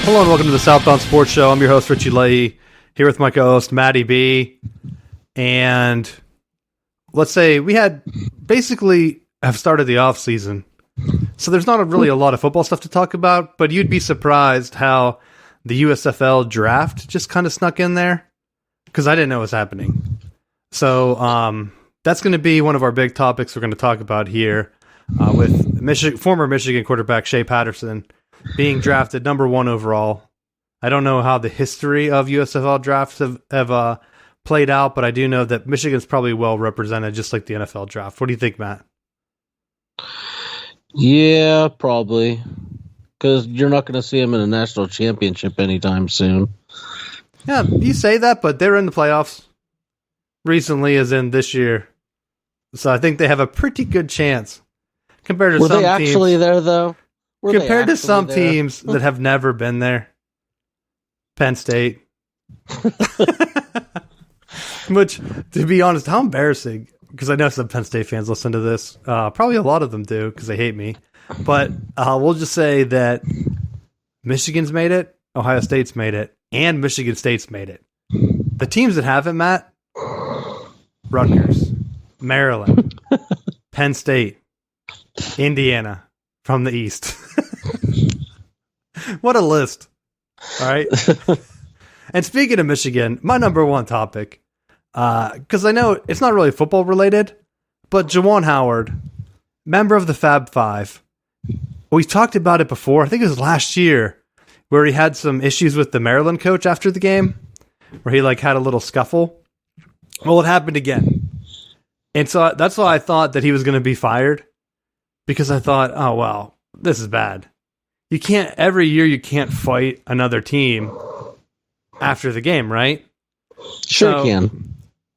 Hello and welcome to the Southbound Sports Show. I'm your host, Richie Leahy, here with my co-host, Maddie B. And let's say we have started the off season. So there's not really a lot of football stuff to talk about, but you'd be surprised how the USFL draft just kind of snuck in there because I didn't know it was happening. So that's going to be one of our big topics we're going to talk about here with former Michigan quarterback Shea Patterson being drafted number 1 overall. I don't know how the history of USFL drafts have played out, but I do know that Michigan's probably well represented, just like the NFL draft. What do you think, Matt? Yeah, probably. Because you're not going to see him in a national championship anytime soon. Yeah, you say that, but they're in the playoffs recently, as in this year. So I think they have a pretty good chance compared to Were some they actually teams. there, though? Compared to some teams that have never been there. Penn State. Which, to be honest, how embarrassing. Because I know some Penn State fans listen to this. Probably a lot of them do, because they hate me. But we'll just say that Michigan's made it, Ohio State's made it, and Michigan State's made it. The teams that haven't, Matt, Rutgers, Maryland, Penn State, Indiana from the East. What a list. All right. And speaking of Michigan, my number one topic, because I know it's not really football related, but Juwan Howard, member of the Fab Five, we talked about it before. I think it was last year where he had some issues with the Maryland coach after the game, where he had a little scuffle. Well, it happened again. And so that's why I thought that he was going to be fired, because I thought, oh, well, this is bad. Every year you can't fight another team after the game, right? Sure can.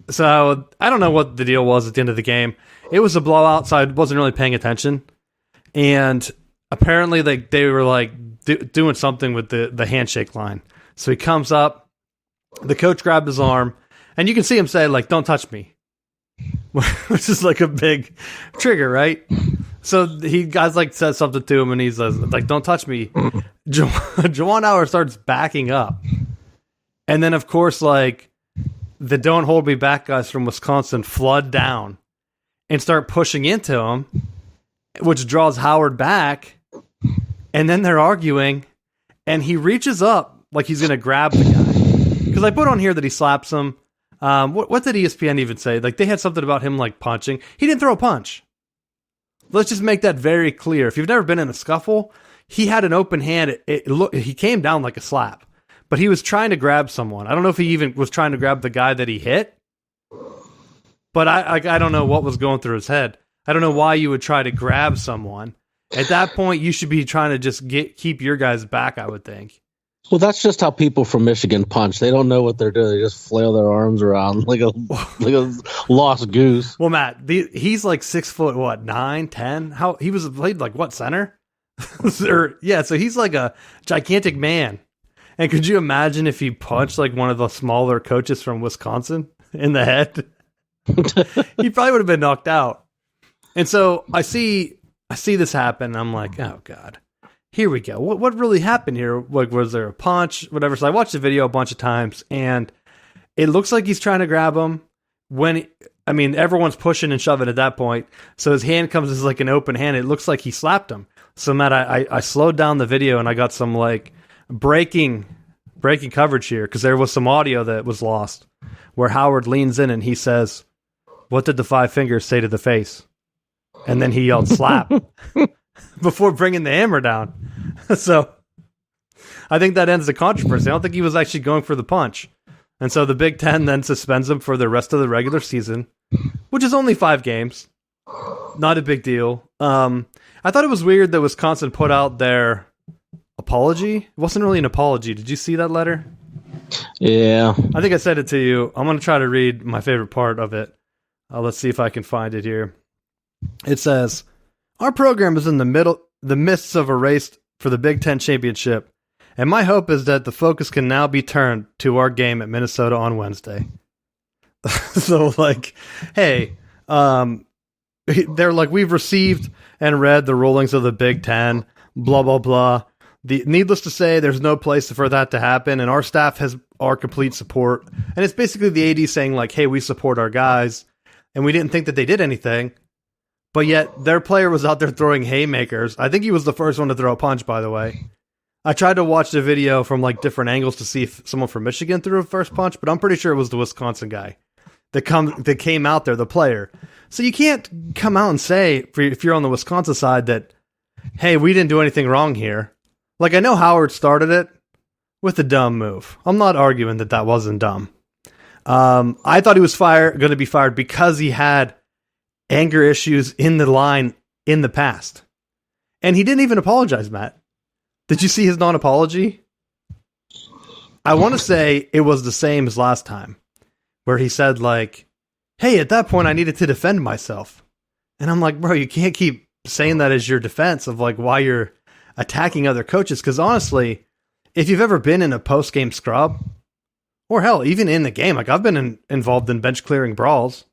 So I don't know what the deal was at the end of the game. It was a blowout, so I wasn't really paying attention. And apparently they were doing something with the handshake line. So he comes up, the coach grabbed his arm, and you can see him say, don't touch me. Which is a big trigger, right? So guys says something to him, and he's don't touch me. Juwan Howard starts backing up. And then, of course, the don't hold me back guys from Wisconsin flood down and start pushing into him, which draws Howard back. And then they're arguing, and he reaches up like he's going to grab the guy. Because I put on here that he slaps him. What did ESPN even say? They had something about him punching. He didn't throw a punch. Let's just make that very clear. If you've never been in a scuffle, he had an open hand. He came down like a slap, but he was trying to grab someone. I don't know if he even was trying to grab the guy that he hit, but I don't know what was going through his head. I don't know why you would try to grab someone. At that point, you should be trying to just keep your guys back, I would think. Well, that's just how people from Michigan punch. They don't know what they're doing. They just flail their arms around like a lost goose. Well, Matt, he's 6 foot, what, 9, 10? How he was played center? Yeah, so he's a gigantic man. And could you imagine if he punched one of the smaller coaches from Wisconsin in the head? He probably would have been knocked out. And so I see this happen, and I'm like, oh God. Here we go. What really happened here? Was there a punch? Whatever. So I watched the video a bunch of times, and it looks like he's trying to grab him. Everyone's pushing and shoving at that point. So his hand comes as an open hand. It looks like he slapped him. So Matt, I slowed down the video, and I got some breaking coverage here, because there was some audio that was lost where Howard leans in and he says, "What did the 5 fingers say to the face?" And then he yelled, "Slap." Before bringing the hammer down. So I think that ends the controversy. I don't think he was actually going for the punch. And so the Big Ten then suspends him for the rest of the regular season, which is only 5 games. Not a big deal. I thought it was weird that Wisconsin put out their apology. It wasn't really an apology. Did you see that letter? Yeah. I think I said it to you. I'm going to try to read my favorite part of it. Let's see if I can find it here. It says, "Our program is in the midst of a race for the Big Ten championship, and my hope is that the focus can now be turned to our game at Minnesota on Wednesday." So, hey, they're we've received and read the rulings of the Big Ten, blah, blah, blah. Needless to say, there's no place for that to happen, and our staff has our complete support. And it's basically the AD saying, like, hey, we support our guys, and we didn't think that they did anything. But yet, their player was out there throwing haymakers. I think he was the first one to throw a punch, by the way. I tried to watch the video from like different angles to see if someone from Michigan threw a first punch, but I'm pretty sure it was the Wisconsin guy that came out there, the player. So you can't come out and say, if you're on the Wisconsin side, that, hey, we didn't do anything wrong here. Like, I know Howard started it with a dumb move. I'm not arguing that wasn't dumb. I thought he was going to be fired because he had anger issues in the line in the past. And he didn't even apologize, Matt. Did you see his non-apology? I want to say it was the same as last time, where he said, like, hey, at that point I needed to defend myself. And I'm like, bro, you can't keep saying that as your defense of like why you're attacking other coaches, because honestly, if you've ever been in a post-game scrub, or hell, even in the game, like I've been involved in bench clearing brawls,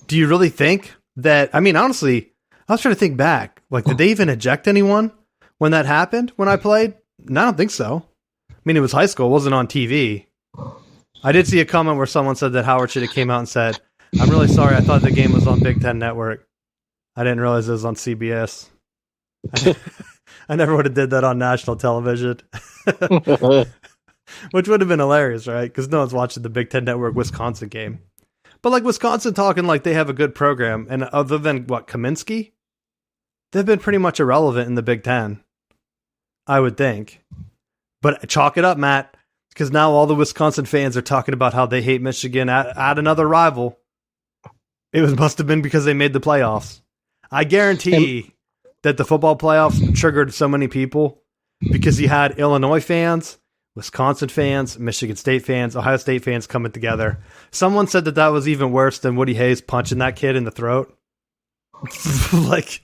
do you really think that, I mean, honestly, I was trying to think back, like, did they even eject anyone when that happened, when I played? No, I don't think so. I mean, it was high school, it wasn't on TV. I did see a comment where someone said that Howard should have came out and said, I'm really sorry, I thought the game was on Big Ten Network. I didn't realize it was on CBS. I never would have did that on national television. Which would have been hilarious, right? Because no one's watching the Big Ten Network Wisconsin game. But like Wisconsin talking like they have a good program, and other than what, Kaminsky, they've been pretty much irrelevant in the Big Ten, I would think. But chalk it up, Matt, because now all the Wisconsin fans are talking about how they hate Michigan at another rival. Must have been because they made the playoffs. I guarantee that the football playoffs triggered so many people because you had Illinois fans, Wisconsin fans, Michigan State fans, Ohio State fans coming together. Someone said that was even worse than Woody Hayes punching that kid in the throat. Like,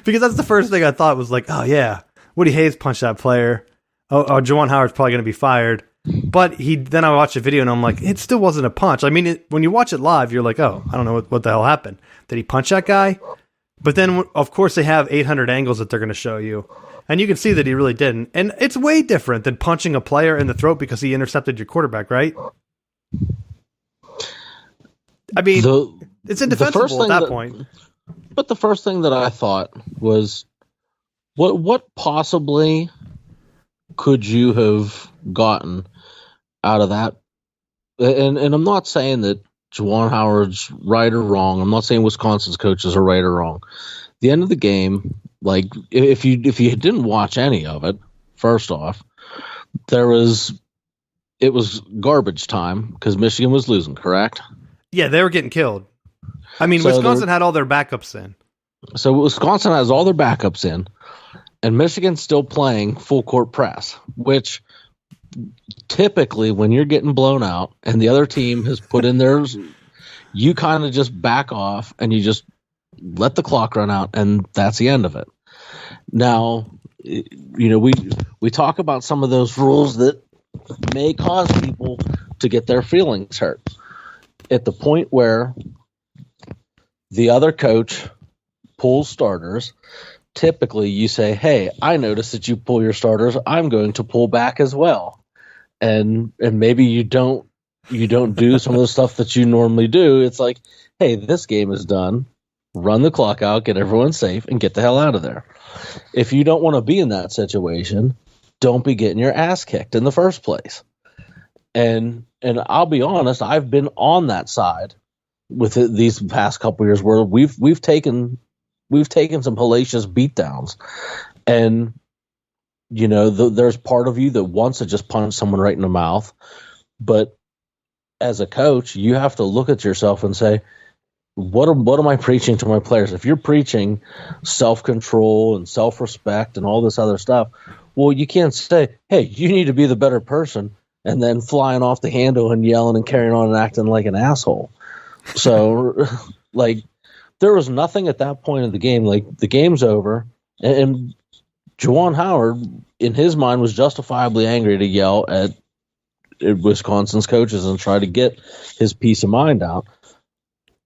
because that's the first thing I thought was like, oh yeah, Woody Hayes punched that player. Oh, Juwan Howard's probably going to be fired. But then I watched the video and I'm like, it still wasn't a punch. I mean, when you watch it live, you're like, oh, I don't know what the hell happened. Did he punch that guy? But then, of course, they have 800 angles that they're going to show you. And you can see that he really didn't. And it's way different than punching a player in the throat because he intercepted your quarterback, right? I mean, it's indefensible at that point. But the first thing that I thought was, what possibly could you have gotten out of that? And I'm not saying that Juwan Howard's right or wrong. I'm not saying Wisconsin's coaches are right or wrong. The end of the game, like if you didn't watch any of it, first off, it was garbage time because Michigan was losing, correct? Yeah, they were getting killed. I mean, Wisconsin had all their backups in. So Wisconsin has all their backups in, and Michigan's still playing full court press, which typically when you're getting blown out and the other team has put in theirs, you kind of just back off and you just let the clock run out, and that's the end of it. Now, we talk about some of those rules that may cause people to get their feelings hurt. At the point where the other coach pulls starters, typically you say, hey, I noticed that you pull your starters. I'm going to pull back as well. And maybe you don't do some of the stuff that you normally do. It's like, hey, this game is done. Run the clock out, get everyone safe, and get the hell out of there. If you don't want to be in that situation, don't be getting your ass kicked in the first place. And I'll be honest, I've been on that side with these past couple years where we've taken some hellacious beatdowns, and there's part of you that wants to just punch someone right in the mouth, but as a coach, you have to look at yourself and say, what am I preaching to my players? If you're preaching self-control and self-respect and all this other stuff, well, you can't say, hey, you need to be the better person, and then flying off the handle and yelling and carrying on and acting like an asshole. So, like, there was nothing at that point of the game. Like, the game's over, and Juwan Howard, in his mind, was justifiably angry to yell at Wisconsin's coaches and try to get his peace of mind out.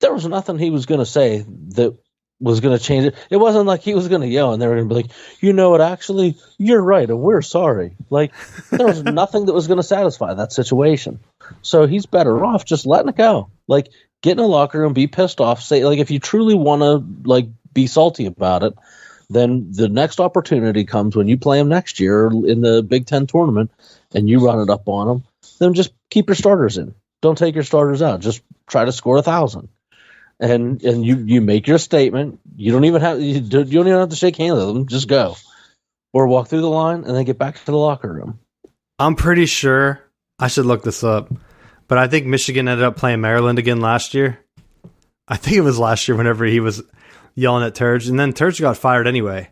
There was nothing he was going to say that was going to change it. It wasn't like he was going to yell and they were going to be like, you know what, actually, you're right and we're sorry. Like, there was nothing that was going to satisfy that situation. So he's better off just letting it go. Like, get in a locker room, be pissed off, say, like, if you truly want to, like, be salty about it, then the next opportunity comes when you play him next year in the Big Ten tournament and you run it up on him, then just keep your starters in. Don't take your starters out. Just try to score 1,000. And you make your statement. You don't even have to shake hands with them. Just go or walk through the line and then get back to the locker room. I'm pretty sure I should look this up, but I think Michigan ended up playing Maryland again last year. I think it was last year whenever he was yelling at Turge, and then Turge got fired anyway.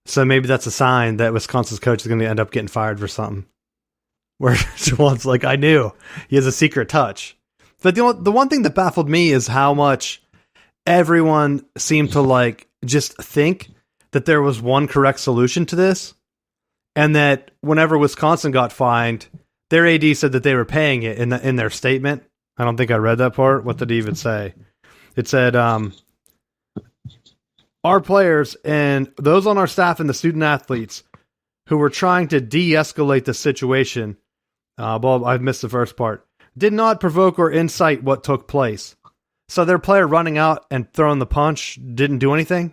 So maybe that's a sign that Wisconsin's coach is going to end up getting fired for something. Where Juwan's like, I knew he has a secret touch. But the one thing that baffled me is how much everyone seemed to like just think that there was one correct solution to this, and that whenever Wisconsin got fined, their AD said that they were paying it in their statement. I don't think I read that part. What did he even say? It said, our players and those on our staff and the student athletes who were trying to de-escalate the situation, well, I missed the first part, did not provoke or incite what took place. So their player running out and throwing the punch didn't do anything?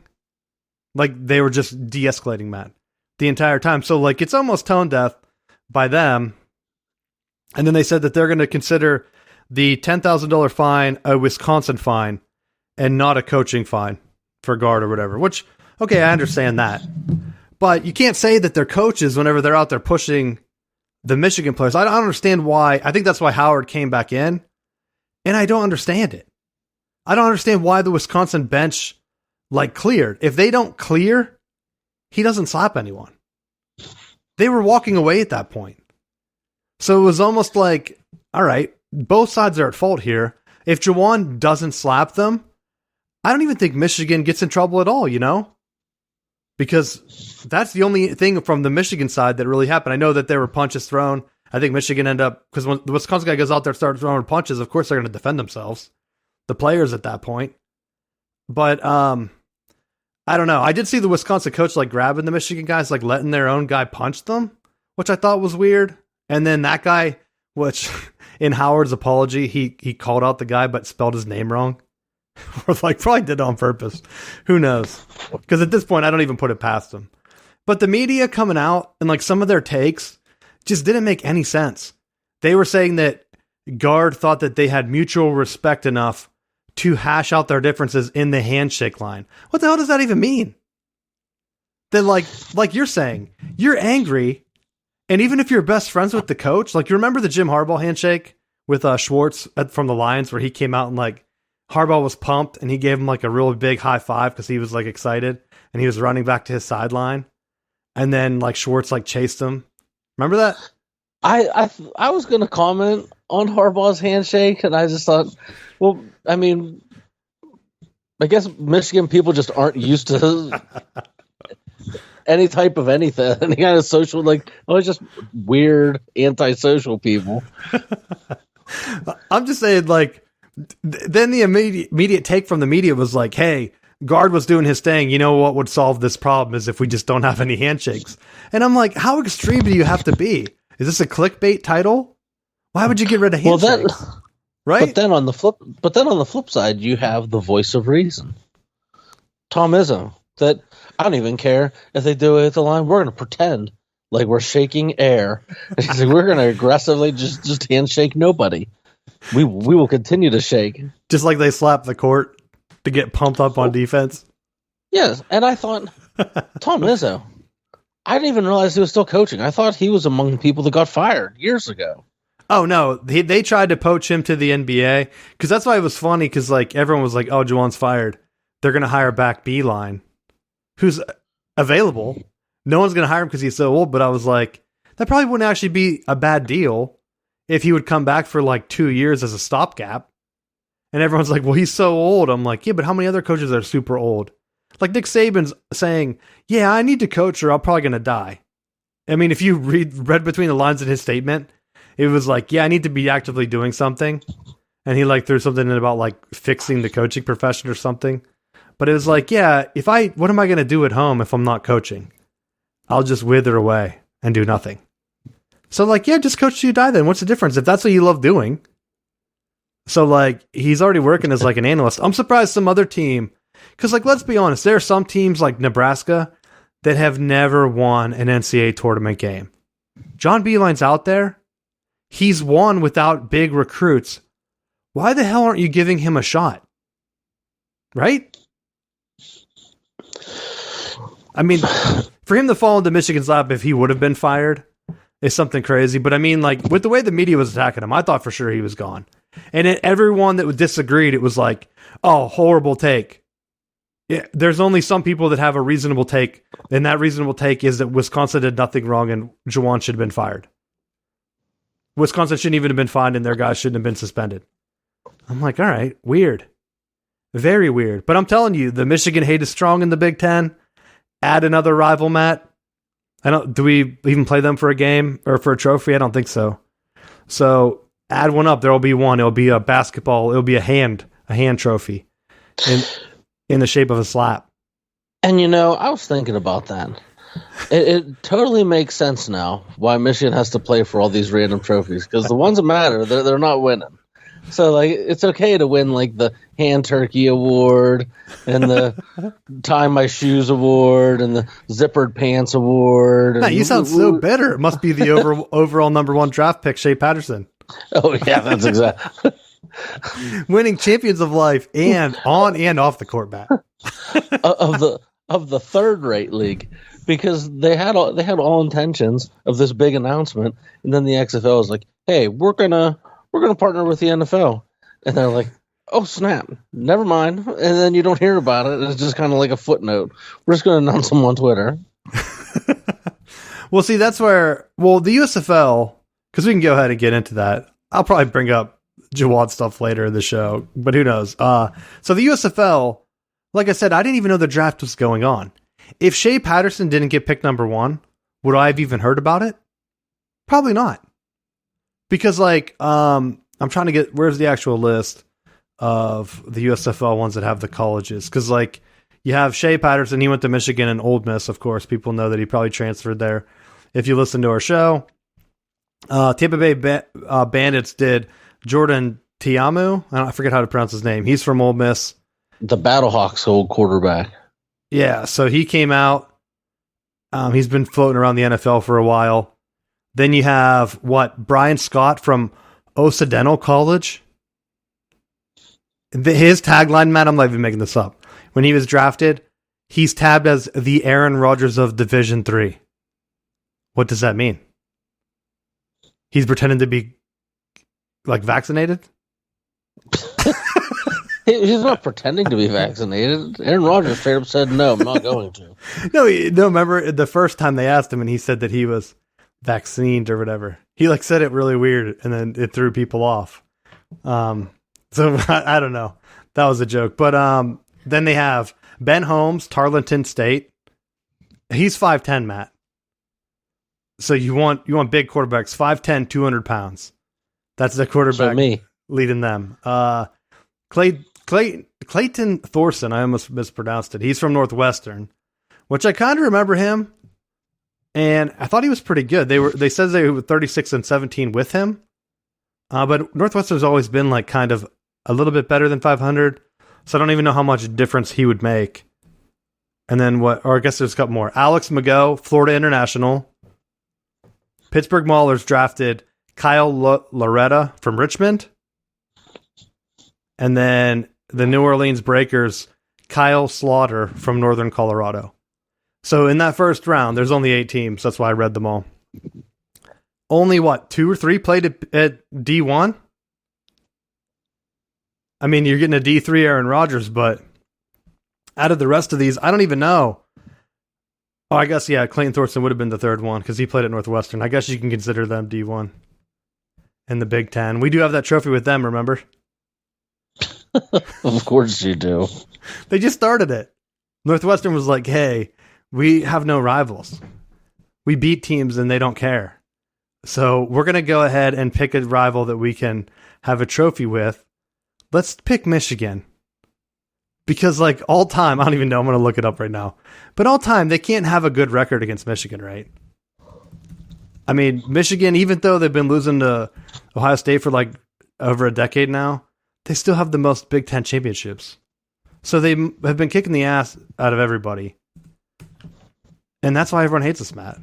Like, they were just de-escalating that the entire time. So, like, it's almost tone deaf by them. And then they said that they're going to consider the $10,000 fine a Wisconsin fine and not a coaching fine for guard or whatever, which, okay, I understand that. But you can't say that they're coaches whenever they're out there pushing the Michigan players. I don't understand why. I think that's why Howard came back in, and I don't understand it. I don't understand why the Wisconsin bench, like, cleared. If they don't clear, he doesn't slap anyone. They were walking away at that point. So it was almost like, all right, both sides are at fault here. If Juwan doesn't slap them, I don't even think Michigan gets in trouble at all, you know? Because that's the only thing from the Michigan side that really happened. I know that there were punches thrown. I think Michigan ended up, because when the Wisconsin guy goes out there and starts throwing punches, of course they're going to defend themselves, the players at that point. But I don't know. I did see the Wisconsin coach like grabbing the Michigan guys, like letting their own guy punch them, which I thought was weird. And then that guy, which in Howard's apology, he called out the guy but spelled his name wrong. Or like probably did it on purpose. Who knows? Because at this point, I don't even put it past them. But the media coming out and like some of their takes just didn't make any sense. They were saying that guard thought that they had mutual respect enough to hash out their differences in the handshake line. What the hell does that even mean? Then like you're saying, you're angry. And even if you're best friends with the coach, like you remember the Jim Harbaugh handshake with Schwartz from the Lions where he came out and like Harbaugh was pumped and he gave him like a really big high five because he was like excited and he was running back to his sideline. And then like Schwartz like chased him. Remember that? I was going to comment on Harbaugh's handshake and I just thought, well, I mean, I guess Michigan people just aren't used to any type of anything, any kind of social, like, oh, it's just weird antisocial people. I'm just saying, like, then the immediate take from the media was like, hey, guard was doing his thing. You know what would solve this problem is if we just don't have any handshakes. And I'm like, how extreme do you have to be? Is this a clickbait title? Why would you get rid of handshakes? Right? But then on the flip side, you have the voice of reason, Tom Izzo. That I don't even care if they do it at the line. We're going to pretend like we're shaking air. He's like, we're going to aggressively just handshake nobody. We will continue to shake. Just like they slap the court to get pumped up on defense. Yes, and I thought, Tom Izzo, I didn't even realize he was still coaching. I thought he was among the people that got fired years ago. Oh, no. They tried to poach him to the NBA, because that's why it was funny, because like everyone was like, oh, Juwan's fired. They're going to hire back Beeline, who's available. No one's going to hire him because he's so old, but I was like, that probably wouldn't actually be a bad deal if he would come back for like 2 years as a stopgap. And everyone's like, well, he's so old. I'm like, yeah, but how many other coaches are super old? Like Nick Saban's saying, yeah, I need to coach or I'm probably going to die. I mean, if you read between the lines in his statement, it was like, yeah, I need to be actively doing something. And he like threw something in about like fixing the coaching profession or something. But it was like, what am I going to do at home if I'm not coaching? I'll just wither away and do nothing. So like, just coach till you die then. What's the difference if that's what you love doing? So like, he's already working as like an analyst. I'm surprised some other team, because like, let's be honest, there are some teams like Nebraska that have never won an NCAA tournament game. John Beeline's out there. He's won without big recruits. Why the hell aren't you giving him a shot? Right? I mean, for him to fall into Michigan's lap if he would have been fired is something crazy. But I mean, like, with the way the media was attacking him, I thought for sure he was gone. And everyone that disagreed, it was like, oh, horrible take. Yeah, there's only some people that have a reasonable take, and that reasonable take is that Wisconsin did nothing wrong and Juwan should have been fired. Wisconsin shouldn't even have been fined and their guys shouldn't have been suspended. I'm like, all right, weird. Very weird. But I'm telling you, the Michigan hate is strong in the Big Ten. Add another rival, Matt. Do we even play them for a game or for a trophy? I don't think so. So add one up. There will be one. It'll be a basketball. It'll be a hand trophy in the shape of a slap. And I was thinking about that. It totally makes sense now why Michigan has to play for all these random trophies, because the ones that matter, they're not winning. So like, it's okay to win like the hand turkey award and the tie my shoes award and the zippered pants award. And you sound so bitter. It must be the overall number one draft pick, Shea Patterson. Oh yeah, that's exactly. Winning champions of life and on and off the court, Matt. of the third rate league, because they had all intentions of this big announcement, and then the XFL was like, hey, we're gonna partner with the NFL. And they're like, oh, snap. Never mind. And then you don't hear about it. It's just kind of like a footnote. We're just going to announce them on Twitter. Well, see, that's where, the USFL, because we can go ahead and get into that. I'll probably bring up Jawad stuff later in the show, but who knows? So the USFL, like I said, I didn't even know the draft was going on. If Shea Patterson didn't get picked number one, would I have even heard about it? Probably not. Because, like, I'm trying to get, where's the actual list of the USFL ones that have the colleges? Because, like, you have Shea Patterson, he went to Michigan and Ole Miss, of course. People know that he probably transferred there. If you listen to our show, Tampa Bay Bandits did Jordan Tiamu. I forget how to pronounce his name. He's from Ole Miss. The Battlehawks old quarterback. Yeah, so he came out. He's been floating around the NFL for a while. Then you have, Brian Scott from Occidental College. His tagline, Matt, I'm not even making this up. When he was drafted, he's tabbed as the Aaron Rodgers of Division III. What does that mean? He's pretending to be, like, vaccinated? He's not pretending to be vaccinated. Aaron Rodgers straight up said, no, I'm not going to. No, remember the first time they asked him and he said that he was vaccinated or whatever. He like said it really weird and then it threw people off. So I don't know. That was a joke. But then they have Ben Holmes, Tarleton State. He's 5'10", Matt. So you want big quarterbacks, 5'10", 200 pounds. That's the quarterback leading them. Clayton Thorson, I almost mispronounced it. He's from Northwestern, which I kind of remember him. And I thought he was pretty good. They said they were 36-17 with him. But Northwestern's always been like kind of a little bit better than 500. So I don't even know how much difference he would make. And then I guess there's a couple more. Alex Mago, Florida International. Pittsburgh Maulers drafted Kyle Loretta from Richmond. And then the New Orleans Breakers, Kyle Slaughter from Northern Colorado. So in that first round, there's only 8 teams. That's why I read them all. Only 2 or 3 played at D1? I mean, you're getting a D3 Aaron Rodgers, but out of the rest of these, I don't even know. Oh, I guess, yeah, Clayton Thorson would have been the third one because he played at Northwestern. I guess you can consider them D1 in the Big Ten. We do have that trophy with them, remember? Of course you do. They just started it. Northwestern was like, hey, we have no rivals. We beat teams and they don't care. So we're going to go ahead and pick a rival that we can have a trophy with. Let's pick Michigan. Because like all time, I don't even know. I'm going to look it up right now. But all time, they can't have a good record against Michigan, right? I mean, Michigan, even though they've been losing to Ohio State for like over a decade now, they still have the most Big Ten championships. So they have been kicking the ass out of everybody. And that's why everyone hates us, Matt.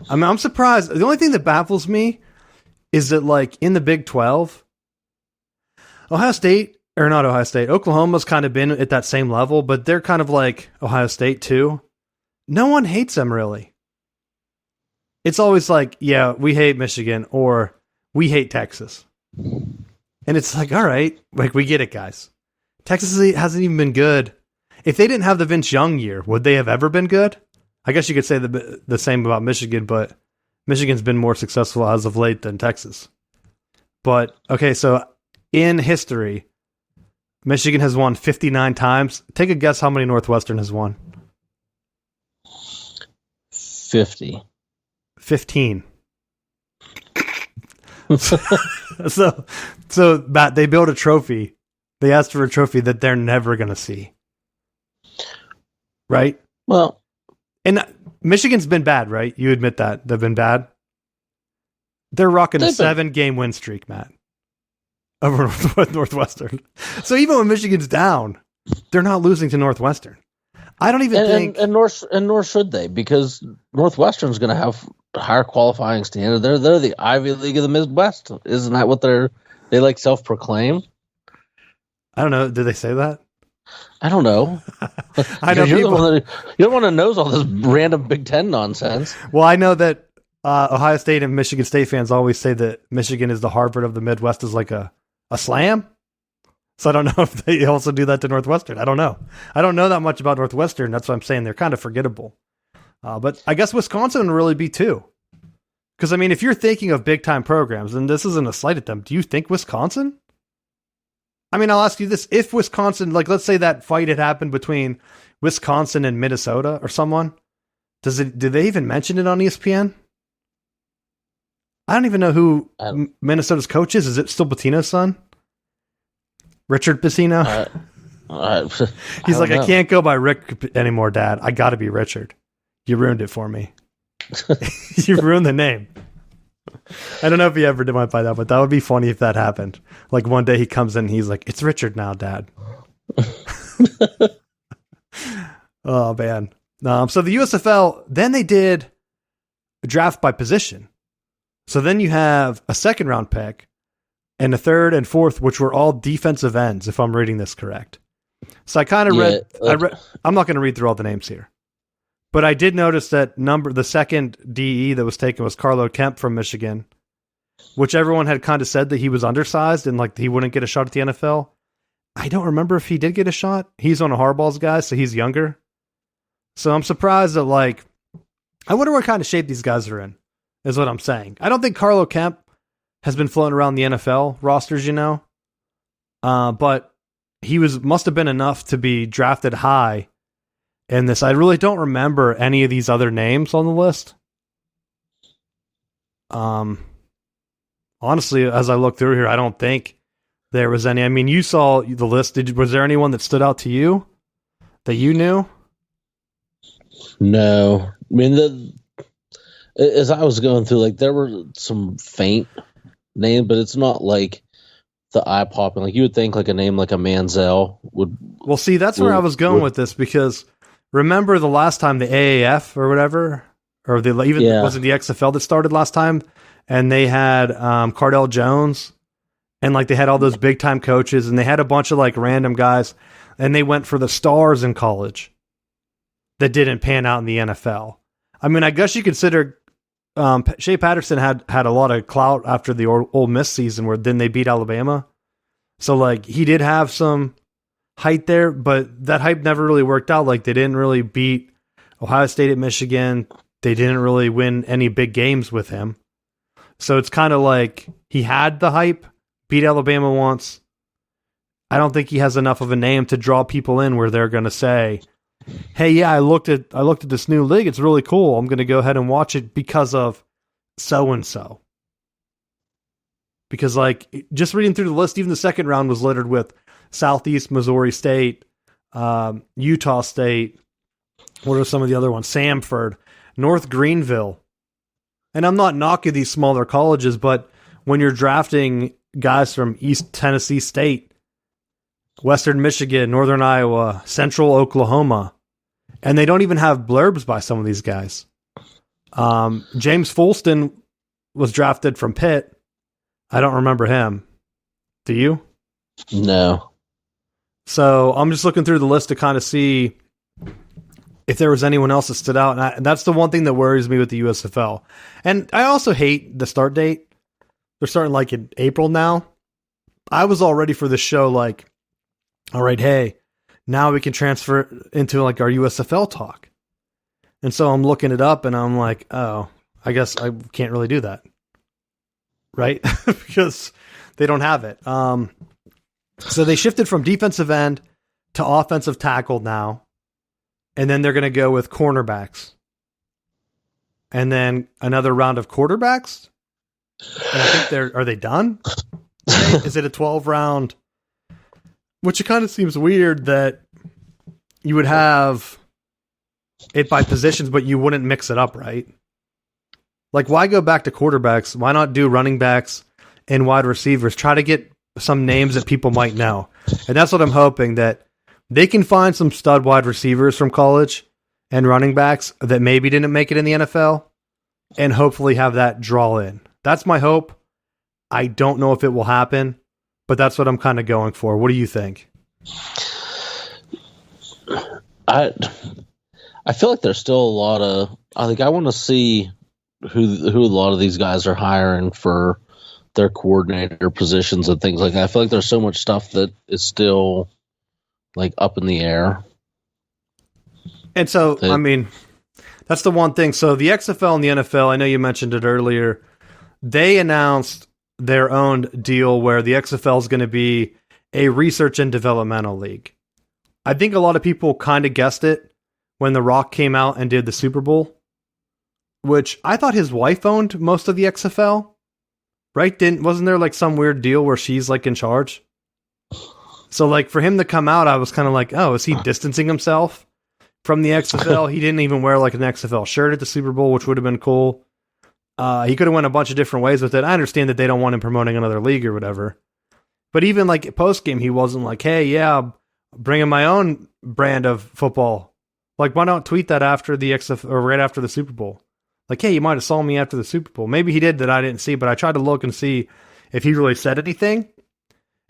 I mean, I'm surprised. The only thing that baffles me is that, like, in the Big 12, Oklahoma's kind of been at that same level, but they're kind of like Ohio State, too. No one hates them, really. It's always like, yeah, we hate Michigan, or we hate Texas. And it's like, all right, like, we get it, guys. Texas hasn't even been good. If they didn't have the Vince Young year, would they have ever been good? I guess you could say the same about Michigan, but Michigan's been more successful as of late than Texas. But, okay, so in history, Michigan has won 59 times. Take a guess how many Northwestern has won. 50. 15. So, Matt, they built a trophy. They asked for a trophy that they're never going to see. Right? Well, and Michigan's been bad, right? You admit that. They've been bad. They're rocking a 7-game win streak, Matt, over Northwestern. So even when Michigan's down, they're not losing to Northwestern. I don't even think... And nor should they, because Northwestern's going to have higher qualifying standard. They're the Ivy League of the Midwest. Isn't that what they like self-proclaim? I don't know. Did they say that? I don't know. I know you're the one that knows all this random Big Ten nonsense. Well, I know that Ohio State and Michigan State fans always say that Michigan is the Harvard of the Midwest, is like a slam. So I don't know if they also do that to Northwestern. I don't know. I don't know that much about Northwestern. That's what I'm saying. They're kind of forgettable. But I guess Wisconsin would really be too. Because, I mean, if you're thinking of big-time programs, and this isn't a slight at them, do you think Wisconsin? I mean, I'll ask you this. If Wisconsin, like, let's say that fight had happened between Wisconsin and Minnesota or someone, do they even mention it on ESPN? I don't even know who Minnesota's coach is. Is it still Pitino's son? Richard Pitino? He's like, I can't go by Rick anymore, Dad. I got to be Richard. You ruined it for me. You ruined the name. I don't know if he ever went by that, but that would be funny if that happened. Like one day he comes in and he's like, it's Richard now, Dad. Oh, man. So the USFL, then they did a draft by position. So then you have a second round pick and a third and fourth, which were all defensive ends, if I'm reading this correct. So I kind of read, I'm not going to read through all the names here. But I did notice that the second DE that was taken was Carlo Kemp from Michigan, which everyone had kind of said that he was undersized and like he wouldn't get a shot at the NFL. I don't remember if he did get a shot. He's on a Harbaugh's guy, so he's younger. So I'm surprised that, like, I wonder what kind of shape these guys are in, is what I'm saying. I don't think Carlo Kemp has been floating around the NFL rosters, but he must have been enough to be drafted high. And I really don't remember any of these other names on the list. Honestly, as I look through here, I don't think there was any. I mean, you saw the list. Was there anyone that stood out to you that you knew? No. I mean, as I was going through, like, there were some faint names, but it's not like the eye popping. Like, you would think like a name like a Manziel would. Well, see, that's where I was going with this, because remember the last time the AAF or whatever, or was it the XFL that started last time, and they had Cardell Jones, and like they had all those big time coaches, and they had a bunch of like random guys, and they went for the stars in college that didn't pan out in the NFL. I mean, I guess you consider Shea Patterson had a lot of clout after the Ole Miss season, where then they beat Alabama, so like he did have some height there, but that hype never really worked out. Like, they didn't really beat Ohio State at Michigan. They didn't really win any big games with him. So it's kind of like he had the hype, beat Alabama once. I don't think he has enough of a name to draw people in where they're going to say, hey, yeah, I looked at this new league. It's really cool. I'm going to go ahead and watch it because of so-and-so. Because, like, just reading through the list, even the second round was littered with Southeast Missouri State, Utah State. What are some of the other ones? Samford, North Greenville. And I'm not knocking these smaller colleges, but when you're drafting guys from East Tennessee State, Western Michigan, Northern Iowa, Central Oklahoma, and they don't even have blurbs by some of these guys. James Folston was drafted from Pitt. I don't remember him. Do you? No. So I'm just looking through the list to kind of see if there was anyone else that stood out. And that's the one thing that worries me with the USFL. And I also hate the start date. They're starting like in April now. I was all ready for this show like, all right, hey, now we can transfer into like our USFL talk. And so I'm looking it up and I'm like, oh, I guess I can't really do that. Right? Because they don't have it. So they shifted from defensive end to offensive tackle now. And then they're going to go with cornerbacks. And then another round of quarterbacks. And I think are they done? Is it a 12 round? Which it kind of seems weird that you would have it by positions, but you wouldn't mix it up, right? Like, why go back to quarterbacks? Why not do running backs and wide receivers? Try to get some names that people might know. And that's what I'm hoping, that they can find some stud wide receivers from college and running backs that maybe didn't make it in the NFL and hopefully have that draw in. That's my hope. I don't know if it will happen, but that's what I'm kind of going for. What do you think? I feel like there's still a lot of, I want to see who a lot of these guys are hiring for their coordinator positions and things like that. I feel like there's so much stuff that is still like up in the air. And so, I mean, that's the one thing. So the XFL and the NFL, I know you mentioned it earlier, they announced their own deal where the XFL is going to be a research and developmental league. I think a lot of people kind of guessed it when The Rock came out and did the Super Bowl, which I thought his wife owned most of the XFL, right? Wasn't there like some weird deal where she's like in charge? So like for him to come out, I was kind of like, oh, is he distancing himself from the XFL? He didn't even wear like an XFL shirt at the Super Bowl, which would have been cool. He could have went a bunch of different ways with it. I understand that they don't want him promoting another league or whatever. But even like post game, he wasn't like, hey, yeah, bringing my own brand of football. Like, why not tweet that after the XFL or right after the Super Bowl? Like, hey, you might have saw me after the Super Bowl. Maybe he did that I didn't see, but I tried to look and see if he really said anything.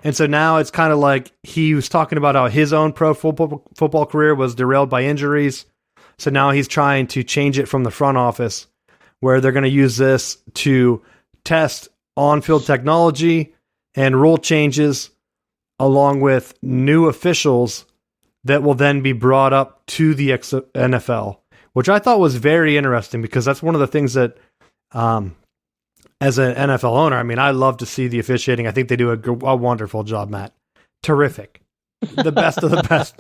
And so now it's kind of like he was talking about how his own pro football career was derailed by injuries. So now he's trying to change it from the front office, where they're going to use this to test on-field technology and rule changes along with new officials that will then be brought up to the NFL, which I thought was very interesting because that's one of the things that, as an NFL owner, I mean, I love to see the officiating. I think they do a wonderful job, Matt. Terrific. The best of the best.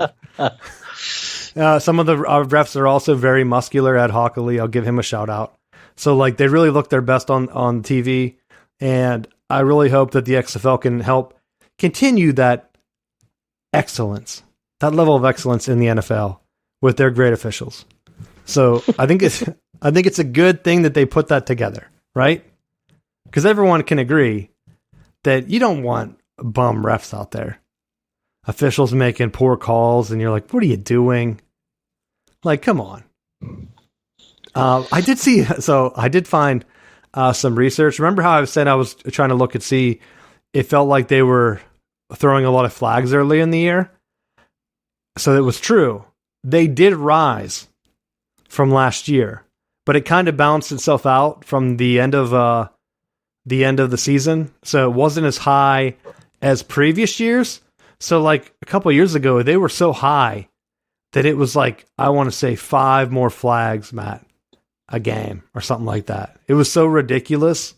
Some of the refs are also very muscular. Ed Hockley, I'll give him a shout out. So like they really look their best on TV. And I really hope that the XFL can help continue that excellence, that level of excellence in the NFL with their great officials. So I think it's a good thing that they put that together, right? Because everyone can agree that you don't want bum refs out there. Officials making poor calls, and you're like, what are you doing? Like, come on. I did find some research. Remember how I said I was trying to look and see, it felt like they were throwing a lot of flags early in the year? So it was true. They did rise from last year, but it kind of balanced itself out from the end of the season. So it wasn't as high as previous years. So like a couple of years ago, they were so high that it was like, I want to say 5 more flags, Matt, a game or something like that. It was so ridiculous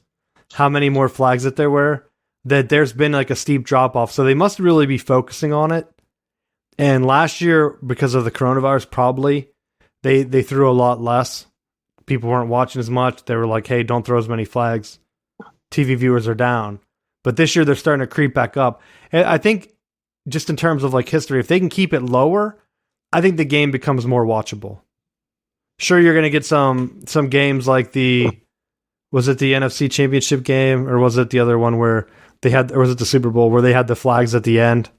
how many more flags that there were that there's been like a steep drop off. So they must really be focusing on it. And last year, because of the coronavirus, probably they threw a lot less. People weren't watching as much. They were like, hey, don't throw as many flags. TV viewers are down. But this year they're starting to creep back up. And I think just in terms of like history, if they can keep it lower, I think the game becomes more watchable. Sure, you're going to get some games like was it the NFC Championship game, or was it the other one where they had, or was it the Super Bowl where they had the flags at the end?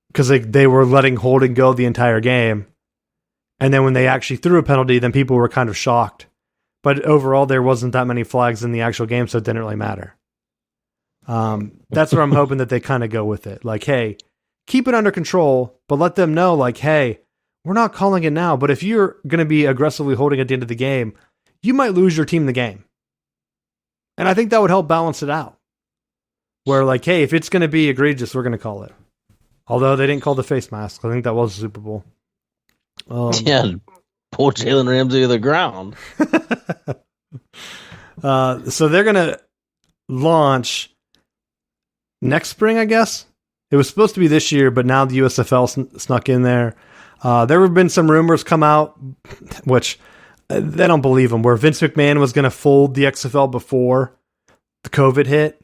Because they were letting holding go the entire game. And then when they actually threw a penalty, then people were kind of shocked. But overall, there wasn't that many flags in the actual game, so it didn't really matter. That's where I'm hoping that they kind of go with it. Like, hey, keep it under control, but let them know, like, hey, we're not calling it now, but if you're going to be aggressively holding at the end of the game, you might lose your team the game. And I think that would help balance it out. Where, like, hey, if it's going to be egregious, we're going to call it. Although they didn't call the face mask. I think that was the Super Bowl. Yeah, pull Jalen Ramsey to the ground. So they're going to launch next spring, I guess. It was supposed to be this year, but now the USFL snuck in there. There have been some rumors come out, which they don't believe them, where Vince McMahon was going to fold the XFL before the COVID hit.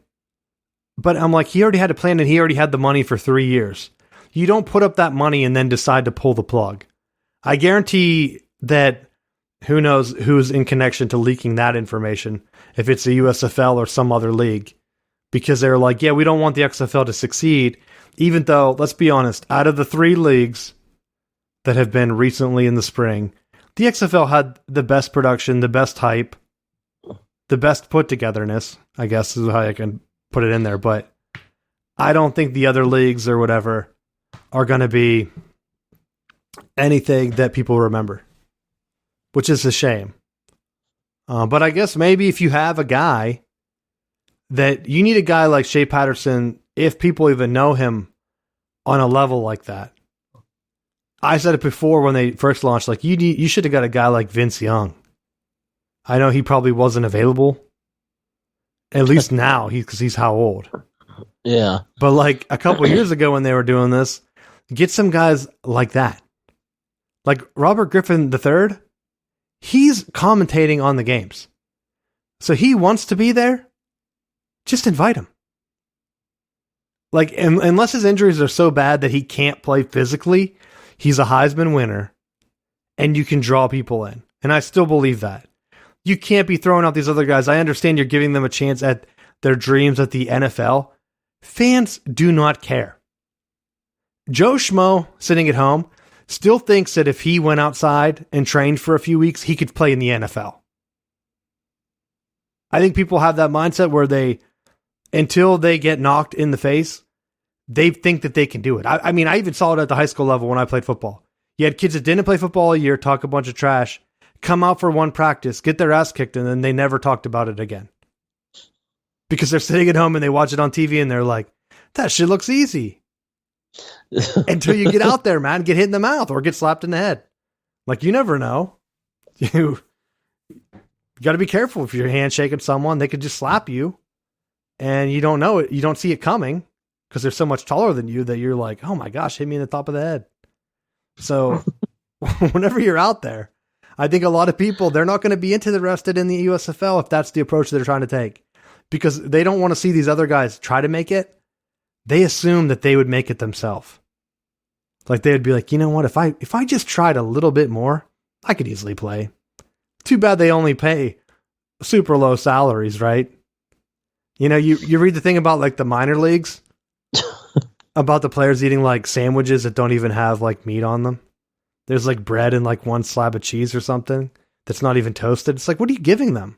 But I'm like, he already had a plan and he already had the money for 3 years. You don't put up that money and then decide to pull the plug. I guarantee that who knows who's in connection to leaking that information, if it's the USFL or some other league, because they're like, yeah, we don't want the XFL to succeed, even though, let's be honest, out of the 3 leagues that have been recently in the spring, the XFL had the best production, the best hype, the best put togetherness, I guess is how I can put it in there. But I don't think the other leagues or whatever are going to be anything that people remember, which is a shame. But I guess maybe if you have a guy that you need a guy like Shea Patterson, if people even know him on a level like that. I said it before when they first launched, like you should have got a guy like Vince Young. I know he probably wasn't available. At least now, because he's how old? Yeah. But like a couple years ago when they were doing this, get some guys like that. Like Robert Griffin III, he's commentating on the games. So he wants to be there. Just invite him. Like, unless his injuries are so bad that he can't play physically, he's a Heisman winner, and you can draw people in. And I still believe that. You can't be throwing out these other guys. I understand you're giving them a chance at their dreams at the NFL. Fans do not care. Joe Schmo, sitting at home, still thinks that if he went outside and trained for a few weeks, he could play in the NFL. I think people have that mindset where they, until they get knocked in the face, they think that they can do it. I mean, I even saw it at the high school level when I played football. You had kids that didn't play football a year, talk a bunch of trash, come out for one practice, get their ass kicked, and then they never talked about it again. Because they're sitting at home and they watch it on TV and they're like, that shit looks easy. Until you get out there, man, get hit in the mouth or get slapped in the head. Like, you never know. You got to be careful if you're handshaking someone. They could just slap you and you don't know it. You don't see it coming because they're so much taller than you that you're like, oh my gosh, hit me in the top of the head. So whenever you're out there, I think a lot of people, they're not going to be interested in the USFL if that's the approach they're trying to take, because they don't want to see these other guys try to make it. They assume that they would make it themselves. Like they would be like, you know what? If I just tried a little bit more, I could easily play. Too bad they only pay super low salaries, right? You know, you read the thing about like the minor leagues about the players eating like sandwiches that don't even have like meat on them. There's like bread and like one slab of cheese or something that's not even toasted. It's like, what are you giving them?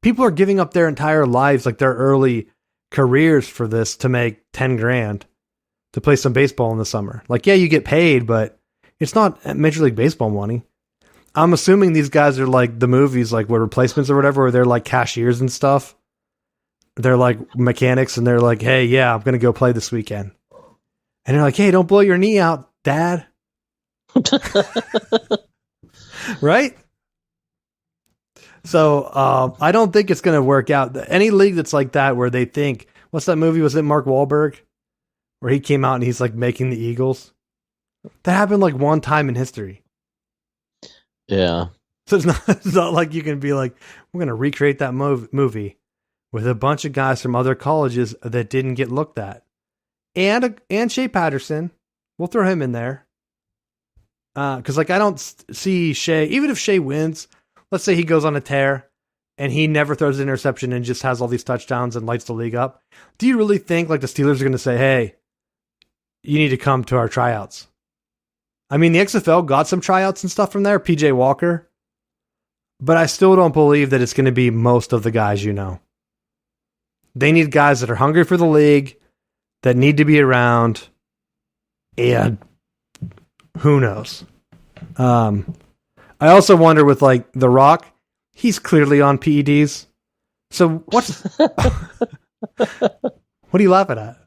People are giving up their entire lives, like their early careers for this to make 10 grand to play some baseball in the summer. Like, yeah, you get paid, but it's not Major League Baseball money. I'm assuming these guys are like the movies, like what Replacements or whatever, where they're like cashiers and stuff. They're like mechanics and they're like, hey, yeah, I'm going to go play this weekend. And they're like, hey, don't blow your knee out, Dad. Right? So I don't think it's going to work out. Any league that's like that where they think, what's that movie? Was it Mark Wahlberg? Where he came out and he's like making the Eagles. That happened like one time in history. Yeah. So it's not like you can be like, we're going to recreate that movie with a bunch of guys from other colleges that didn't get looked at. and Shea Patterson. We'll throw him in there. Because like I don't see Shea, even if Shea wins, let's say he goes on a tear and he never throws an interception and just has all these touchdowns and lights the league up. Do you really think like the Steelers are going to say, hey, you need to come to our tryouts? I mean, the XFL got some tryouts and stuff from there, PJ Walker, but I still don't believe that it's going to be most of the guys you know. They need guys that are hungry for the league, that need to be around, and who knows? I also wonder with like The Rock, he's clearly on PEDs. So what are you laughing at?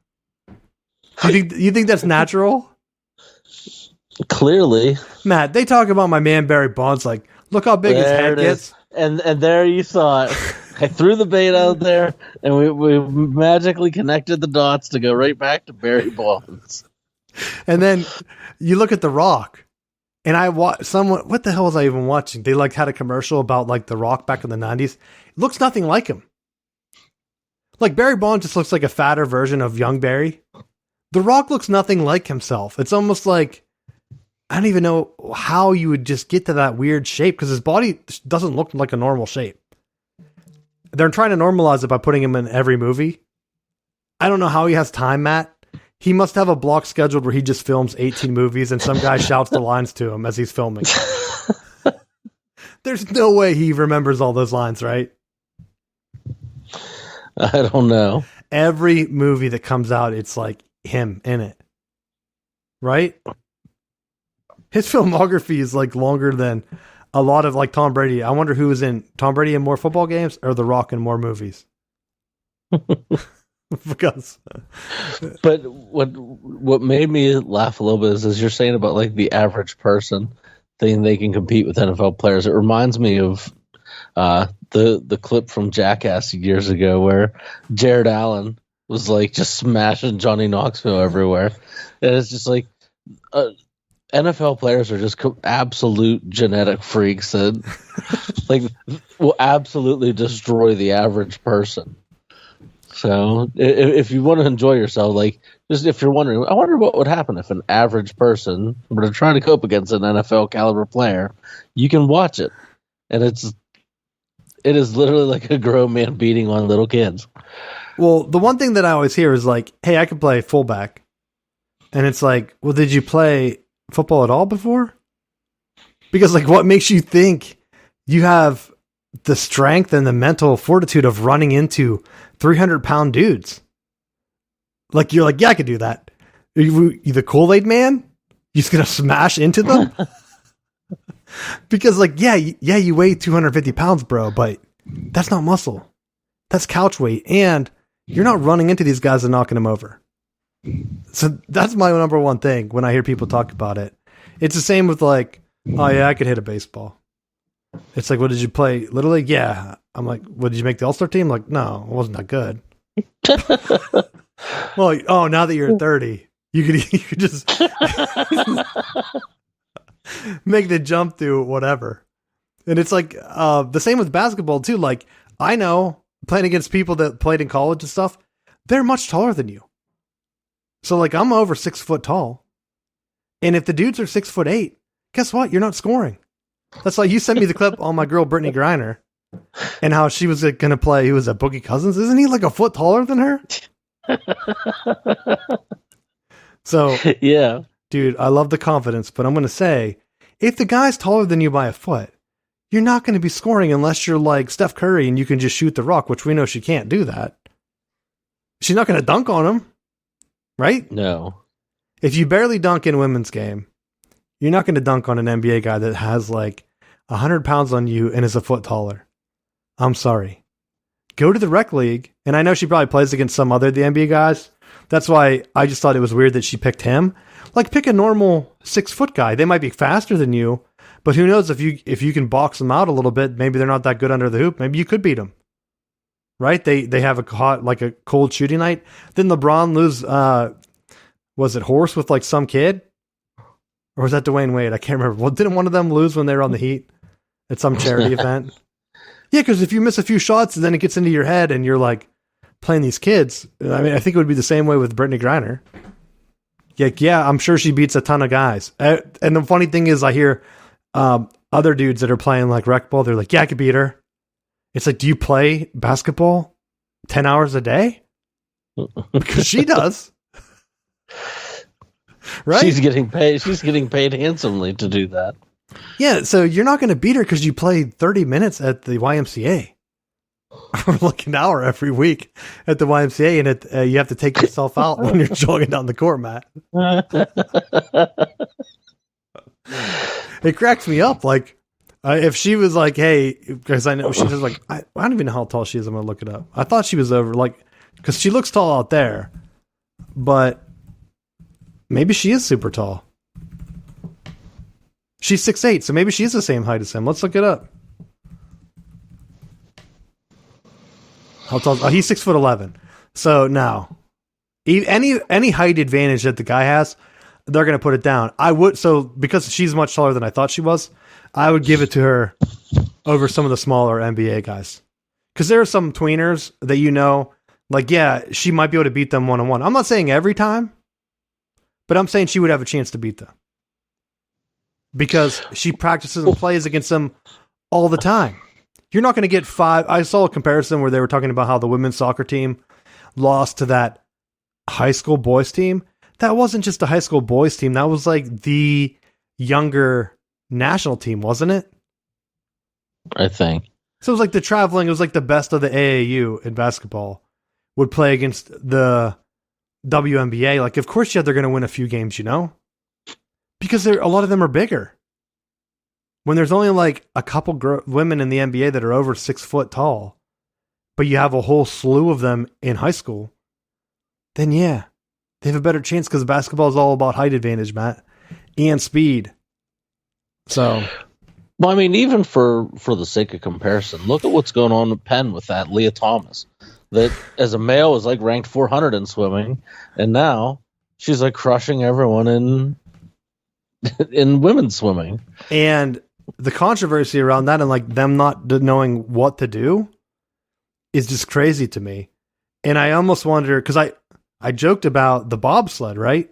You think that's natural? Clearly. Matt, they talk about my man Barry Bonds like, look how big his head gets. And there you saw it. I threw the bait out there, and we magically connected the dots to go right back to Barry Bonds. And then you look at The Rock, and I watch someone. What the hell was I even watching? They like had a commercial about like The Rock back in the 90s. It looks nothing like him. Like Barry Bonds just looks like a fatter version of young Barry. The Rock looks nothing like himself. It's almost like I don't even know how you would just get to that weird shape because his body doesn't look like a normal shape. They're trying to normalize it by putting him in every movie. I don't know how he has time, Matt. He must have a block scheduled where he just films 18 movies and some guy shouts the lines to him as he's filming. There's no way he remembers all those lines, right? I don't know. Every movie that comes out, it's like him in it. Right? His filmography is like longer than a lot of like Tom Brady. I wonder who was in Tom Brady in more football games or The Rock in more movies. Because, but what made me laugh a little bit is as you're saying about like the average person thinking they can compete with NFL players. It reminds me of the clip from Jackass years ago where Jared Allen was like just smashing Johnny Knoxville everywhere, and it's just like. NFL players are just absolute genetic freaks that like will absolutely destroy the average person. So if you want to enjoy yourself, like just if you're wondering, I wonder what would happen if an average person were to try to cope against an NFL caliber player, you can watch it. And it is literally like a grown man beating on little kids. Well, the one thing that I always hear is like, hey, I could play fullback. And it's like, well, did you play football at all before? Because like what makes you think you have the strength and the mental fortitude of running into 300-pound dudes? Like you're like, yeah, I could do that. Are you the Kool-Aid man? You're just gonna smash into them? Because like, yeah, you weigh 250 pounds, bro, but that's not muscle. That's couch weight, and you're not running into these guys and knocking them over. So that's my number one thing when I hear people talk about it. It's the same with like, oh yeah, I could hit a baseball. It's like, what did you play? Little League? Yeah. I'm like, what did you make the All-Star team? Like, no, it wasn't that good. Well, oh, now that you're 30, you could just make the jump through whatever. And it's like the same with basketball too. Like I know playing against people that played in college and stuff, they're much taller than you. So like I'm over 6 foot tall. And if the dudes are 6'8", guess what? You're not scoring. That's like you sent me the clip on my girl Brittany Griner and how she was going to play. He was at Boogie Cousins. Isn't he like a foot taller than her? So yeah, dude, I love the confidence, but I'm going to say if the guy's taller than you by a foot, you're not going to be scoring unless you're like Steph Curry and you can just shoot the rock, which we know she can't do that. She's not going to dunk on him. Right? No. If you barely dunk in a women's game, you're not going to dunk on an NBA guy that has like 100 pounds on you and is a foot taller. I'm sorry. Go to the rec league. And I know she probably plays against some other the NBA guys. That's why I just thought it was weird that she picked him. Like pick a normal 6 foot guy. They might be faster than you, but who knows if you can box them out a little bit, maybe they're not that good under the hoop. Maybe you could beat them. Right? They have a cold shooting night. Didn't LeBron lose, was it Horse with like some kid? Or was that Dwayne Wade? I can't remember. Well, didn't one of them lose when they were on the Heat at some charity event? Yeah, because if you miss a few shots and then it gets into your head and you're like, playing these kids. I mean, I think it would be the same way with Brittany Griner. Yeah, I'm sure she beats a ton of guys. And the funny thing is, I hear other dudes that are playing like rec ball. They're like, yeah, I could beat her. It's like, do you play basketball 10 hours a day? Because she does. Right? She's getting paid handsomely to do that. Yeah, so you're not going to beat her because you played 30 minutes at the YMCA. Or like an hour every week at the YMCA, and you have to take yourself out when you're jogging down the court, Matt. It cracks me up. Like, if she was like, hey, because I know she's just like, I don't even know how tall she is. I'm going to look it up. I thought she was over, like, because she looks tall out there, but maybe she is super tall. She's 6'8", so maybe she is the same height as him. Let's look it up. How tall? Oh, he's 6'11". So now, any height advantage that the guy has, they're going to put it down. I would, so because she's much taller than I thought she was, I would give it to her over some of the smaller NBA guys. Because there are some tweeners that like, yeah, she might be able to beat them one-on-one. I'm not saying every time, but I'm saying she would have a chance to beat them. Because she practices and plays against them all the time. You're not going to get 5. I saw a comparison where they were talking about how the women's soccer team lost to that high school boys team. That wasn't just a high school boys team. That was like the younger national team, wasn't it? I think. So it was like it was like the best of the AAU in basketball would play against the WNBA. Like, of course, they're going to win a few games, because a lot of them are bigger. When there's only like a couple women in the NBA that are over 6 foot tall, but you have a whole slew of them in high school, then yeah, they have a better chance because basketball is all about height advantage, Matt, and speed. So, well, I mean, even for the sake of comparison, look at what's going on in Penn with that Leah Thomas, that as a male was like ranked 400 in swimming, and now she's like crushing everyone in women's swimming. And the controversy around that and like them not knowing what to do is just crazy to me. And I almost wonder, because I joked about the bobsled, right?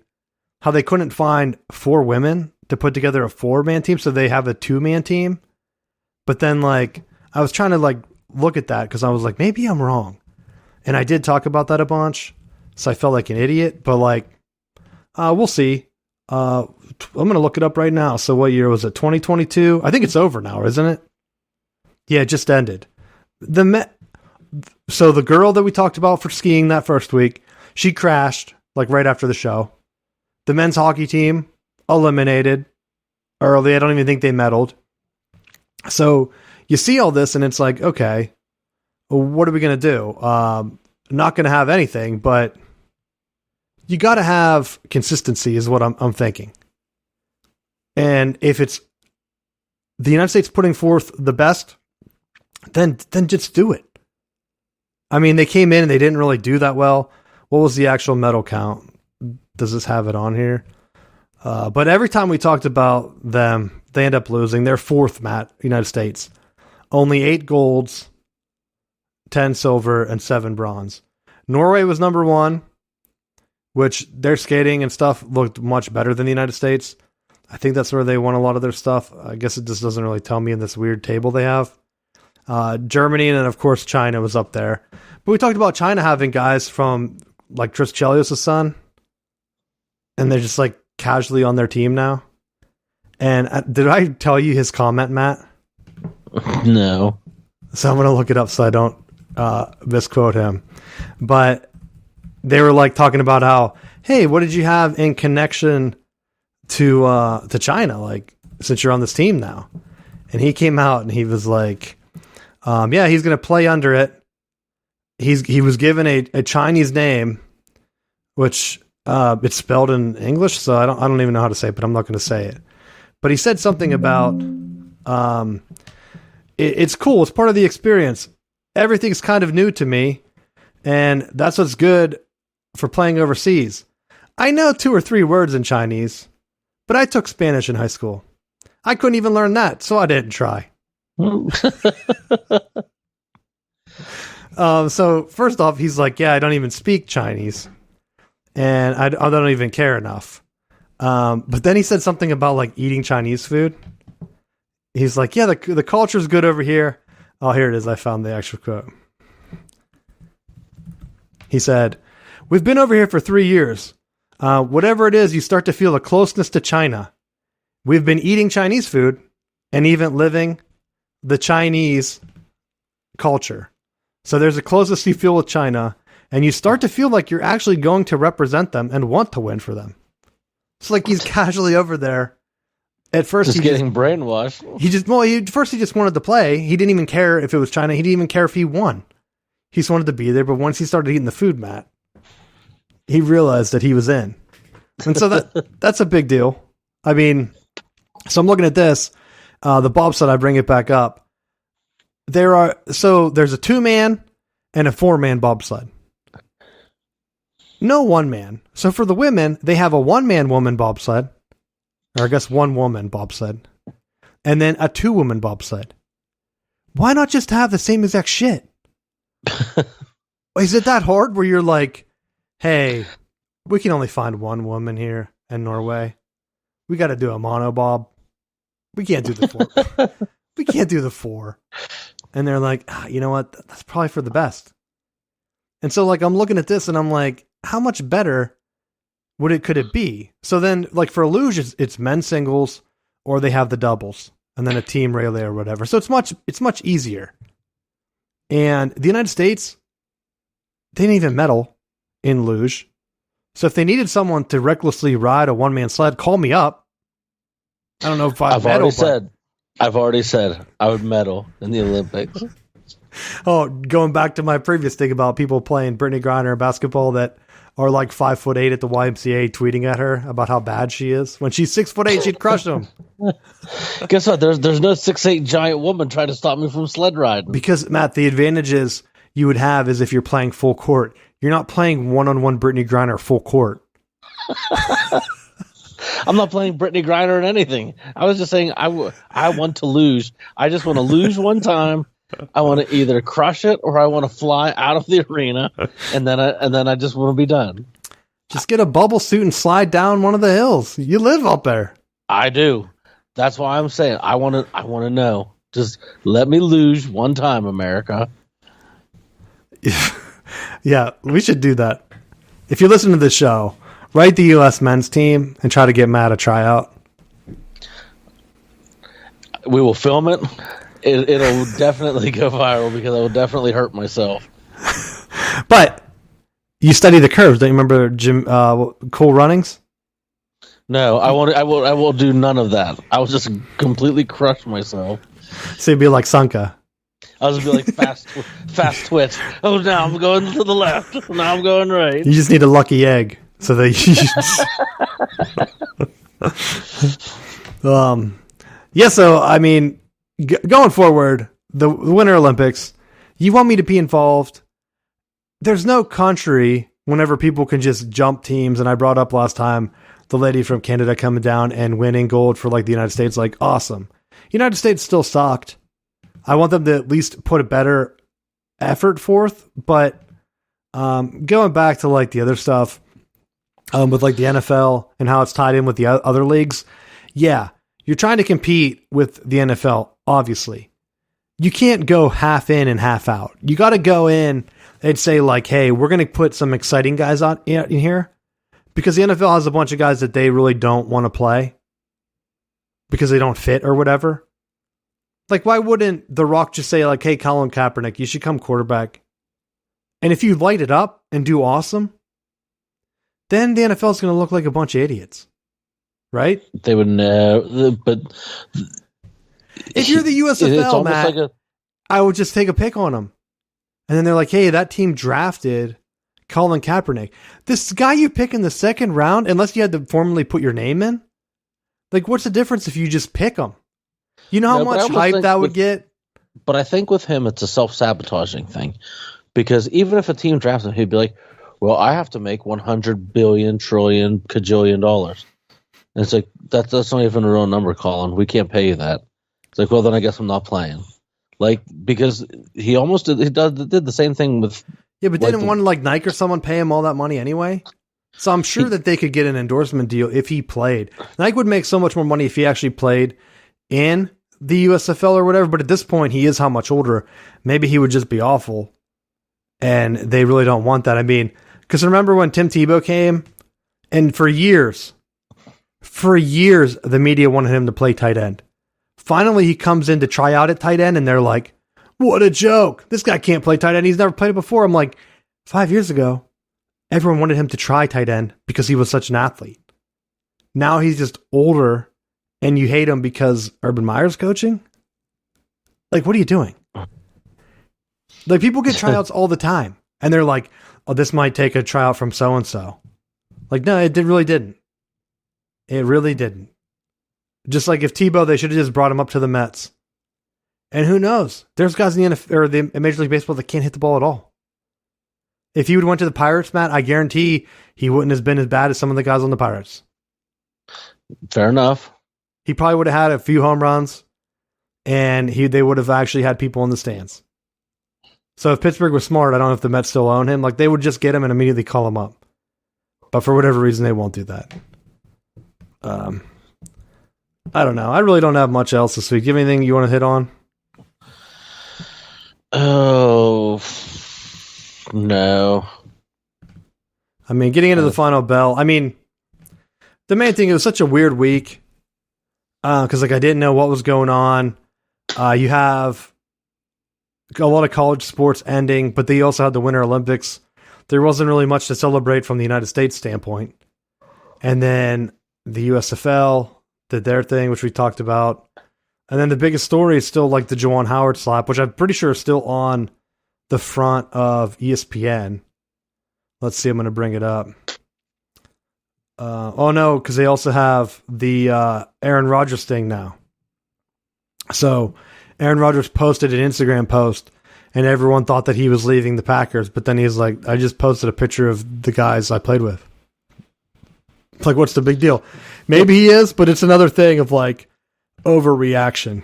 How they couldn't find 4 women to put together a 4-man team, so they have a 2-man team. But then like I was trying to like look at that because I was like, maybe I'm wrong. And I did talk about that a bunch, so I felt like an idiot. But like, we'll see. I'm going to look it up right now. So what year was it? 2022? I think it's over now, isn't it? Yeah, it just ended. So the girl that we talked about for skiing that first week, she crashed like right after the show. The men's hockey team eliminated early. I don't even think they medaled. So you see all this and it's like, okay, well, what are we going to do? Not going to have anything, but you got to have consistency is what I'm thinking. And if it's the United States putting forth the best, then just do it. I mean, they came in and they didn't really do that well. What was the actual medal count? Does this have it on here? But every time we talked about them, they end up losing. They're 4th, Matt, United States. Only 8 golds, 10 silver, and 7 bronze. Norway was number 1. Which their skating and stuff looked much better than the United States. I think that's where they won a lot of their stuff. I guess it just doesn't really tell me in this weird table they have. Germany and then, of course, China was up there. But we talked about China having guys from, like, Tris Chelios' son. And they're just, like, casually on their team now. And did I tell you his comment, Matt? No. So I'm going to look it up so I don't misquote him. But they were like talking about how, hey, what did you have in connection to China? Like, since you're on this team now. And he came out and he was like, yeah, he's going to play under it. He was given a Chinese name, which it's spelled in English. So I don't even know how to say it, but I'm not going to say it. But he said something about, it's cool. It's part of the experience. Everything's kind of new to me. And that's what's good for playing overseas. I know 2 or 3 words in Chinese, but I took Spanish in high school. I couldn't even learn that, so I didn't try. So first off, he's like, yeah, I don't even speak Chinese, and I don't even care enough. But then he said something about like eating Chinese food. He's like, yeah, the culture's good over here. Oh, here it is. I found the actual quote. He said, we've been over here for 3 years. Whatever it is, you start to feel a closeness to China. We've been eating Chinese food and even living the Chinese culture. So there's a closeness you feel with China, and you start to feel like you're actually going to represent them and want to win for them. It's like he's casually over there. At first, just getting brainwashed. First he just wanted to play. He didn't even care if it was China. He didn't even care if he won. He just wanted to be there. But once he started eating the food, Matt, he realized that he was in. And so that's a big deal. I mean, so I'm looking at this. The bobsled, I bring it back up. There's a 2-man and a 4-man bobsled. No 1-man. So for the women, they have a 1-man woman bobsled. Or I guess 1-woman bobsled. And then a 2-woman bobsled. Why not just have the same exact shit? Is it that hard where you're like, hey, we can only find 1 woman here in Norway. We got to do a monobob. We can't do the 4. We can't do the 4. And they're like, you know what? That's probably for the best. And so like, I'm looking at this and I'm like, how much better could it be? So then like for luge, it's men's singles or they have the doubles and then a team relay or whatever. So it's much easier. And the United States, they didn't even medal in luge. So if they needed someone to recklessly ride a 1-man sled, call me up. I don't know if I've already said I would medal in the Olympics. Oh, going back to my previous thing about people playing Brittany Griner basketball that are like 5'8" at the YMCA tweeting at her about how bad she is. When she's 6'8", she'd crush them. Guess what? There's no 6'8" giant woman trying to stop me from sled riding. Because, Matt, the advantages you would have is if you're playing full court. You're not playing one-on-one Brittany Griner full court. I'm not playing Brittany Griner in anything. I was just saying I want to lose. I just want to lose one time. I want to either crush it or I want to fly out of the arena, and then I just want to be done. Just get a bubble suit and slide down one of the hills. You live up there. I do. That's why I'm saying I want to know. Just let me lose one time, America. Yeah, we should do that. If you listen to this show, write the U.S. men's team and try to get Matt a tryout. We will film it. It'll definitely go viral because I will definitely hurt myself. But you study the curves. Don't you remember Jim Cool Runnings? No, I will do none of that. I will just completely crush myself. So you'd be like Sanka. I'll just be like fast twitch. Oh, now I'm going to the left. Now I'm going right. You just need a lucky egg so that you. Yeah. So I mean, going forward, the Winter Olympics. You want me to be involved? There's no country whenever people can just jump teams. And I brought up last time the lady from Canada coming down and winning gold for like the United States. Like awesome. United States still sucked. I want them to at least put a better effort forth, but going back to like the other stuff with like the NFL and how it's tied in with the other leagues, yeah, you're trying to compete with the NFL, obviously. You can't go half in and half out. You got to go in and say like, hey, we're going to put some exciting guys on in here because the NFL has a bunch of guys that they really don't want to play because they don't fit or whatever. Like, why wouldn't The Rock just say, like, hey, Colin Kaepernick, you should come quarterback. And if you light it up and do awesome, then the NFL is going to look like a bunch of idiots. Right? They would know. But if you're the USFL, Matt, like I would just take a pick on them. And then they're like, hey, that team drafted Colin Kaepernick. This guy you pick in the second round, unless you had to formally put your name in, like, what's the difference if you just pick them? You know how much hype that would get? But I think with him, it's a self-sabotaging thing. Because even if a team drafts him, he'd be like, well, I have to make $100 billion, trillion, cajillion dollars. And it's like, that's not even a real number, Colin. We can't pay you that. It's like, well, then I guess I'm not playing. Like, because he almost did the same thing with. Yeah, but didn't one like Nike or someone pay him all that money anyway? So I'm sure that they could get an endorsement deal if he played. Nike would make so much more money if he actually played in the USFL or whatever. But at this point, he is how much older? Maybe he would just be awful, and they really don't want that. I mean, because remember when Tim Tebow came, and for years, the media wanted him to play tight end. Finally, he comes in to try out at tight end, and they're like, "What a joke! This guy can't play tight end. He's never played it before." I'm like, 5 years ago, everyone wanted him to try tight end because he was such an athlete. Now he's just older, and you hate him because Urban Meyer's coaching? Like, what are you doing? Like, people get tryouts all the time, and they're like, "Oh, this might take a tryout from so-and-so." Like, no, it really didn't. It really didn't. Just like if Tebow, they should have just brought him up to the Mets. And who knows? There's guys in the NFL or the Major League Baseball that can't hit the ball at all. If he would have went to the Pirates, Matt, I guarantee he wouldn't have been as bad as some of the guys on the Pirates. Fair enough. He probably would have had a few home runs, and they would have actually had people in the stands. So if Pittsburgh was smart, I don't know if the Mets still own him. Like, they would just get him and immediately call him up. But for whatever reason, they won't do that. I don't know. I really don't have much else this week. Do you have anything you want to hit on? Oh, no. I mean, getting into the final bell. I mean, the main thing, it was such a weird week because like I didn't know what was going on. You have a lot of college sports ending, but they also had the Winter Olympics. There wasn't really much to celebrate from the United States standpoint. And then the USFL did their thing, which we talked about. And then the biggest story is still like the Juwan Howard slap, which I'm pretty sure is still on the front of ESPN. Let's see, I'm going to bring it up. Oh no, because they also have the Aaron Rodgers thing now. So Aaron Rodgers posted an Instagram post, and everyone thought that he was leaving the Packers, but then he's like, "I just posted a picture of the guys I played with." Like, what's the big deal? Maybe he is, but it's another thing of like overreaction